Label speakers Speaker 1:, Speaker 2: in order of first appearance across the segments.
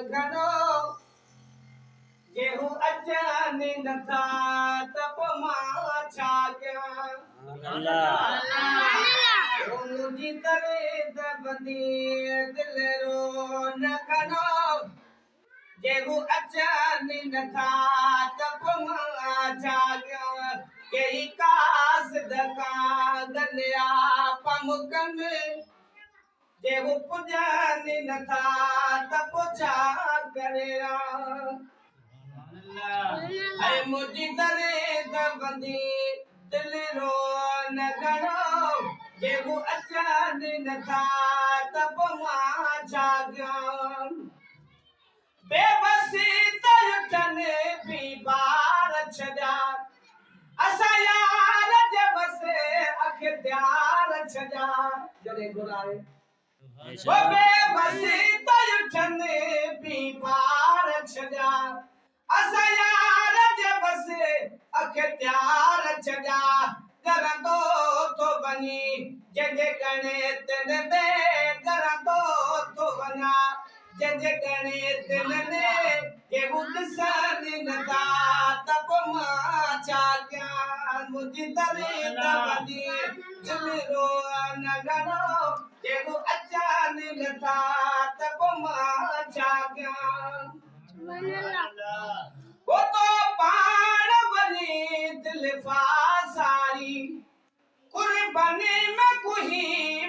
Speaker 1: घणो जेहू अचनि नथा त पोइ मां छा कयां मुंहिंजी करे दबंदी दिलि रो न घणो जेहू अचनि नथा त पोइ मां छा कयां कई कास दका गलिया पमुकनि जेहू पुॼनि नथा त पोइ छा करियां ऐं मुंहिंजी दरे दबंदी दिलि रो न घणो जेहू अचनि नथा त पोइ मां छा कयां बेबसी त उथनि बि ॿार छॾिया असां यार जे बसे अख़्तियार छॾिया जॾहिं घुराए वो बेबसी त उथनि बि ॿार छॾिया असां यार जे बसे अख़्तियार छॾिया करंदो थो वञी जंहिंजे गणित में करंदो थो वञा जंहिंजे गणित में केहू ॾिसनि नथा त पोइ मां छा कयां मुंहिंजी दरे दबंदी दिलि रो न घणो केहू अचनि नथा त पोइ मां छा कयां वो तो पाण वञी दिलि फासाई कुर्बानी में कुही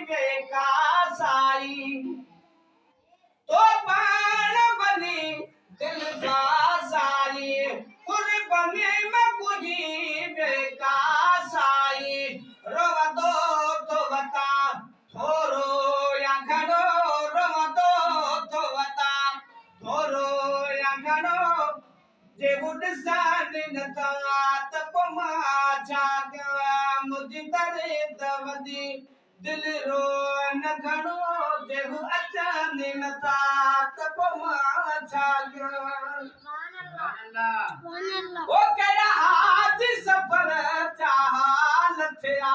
Speaker 1: बेकासाई तो पाण वञी दिलि फासाई कुर्बानी में कुही बेकासाई रोवंदो थो वता थोरो या घणो रोवंदो थो वता थोरो या घणो जेहू ॾिसनि नथा त पोइ मां छा कयां मुंहिंजी दरे दबंदी दिलि रो न घणो जेहू अचनि नथा त पोइ मां छा कयां वो कहिड़ा हाथी सफ़र जा हाल थिया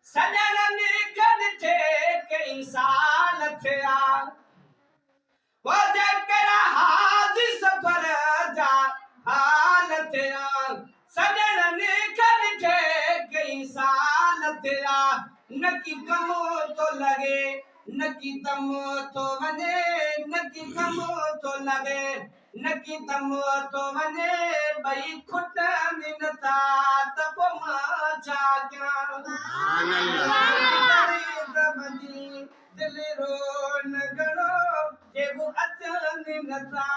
Speaker 1: सॼणनि खे ॾिठे कई साल थिया वो कहिड़ा हाथी सफ़र जा हाल थिया सॼणनि खे ॾिठे कई साल थिया न की कम थो लॻे न की दम थो वञे न की कम थो लॻे न की दम थो वञे ॿई खुटनि नथा त पोइ मां छा कयां दबंदी दिलि रो न घणो जेहू अचनि नथा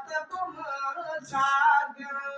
Speaker 1: त पोइ मां छा कयां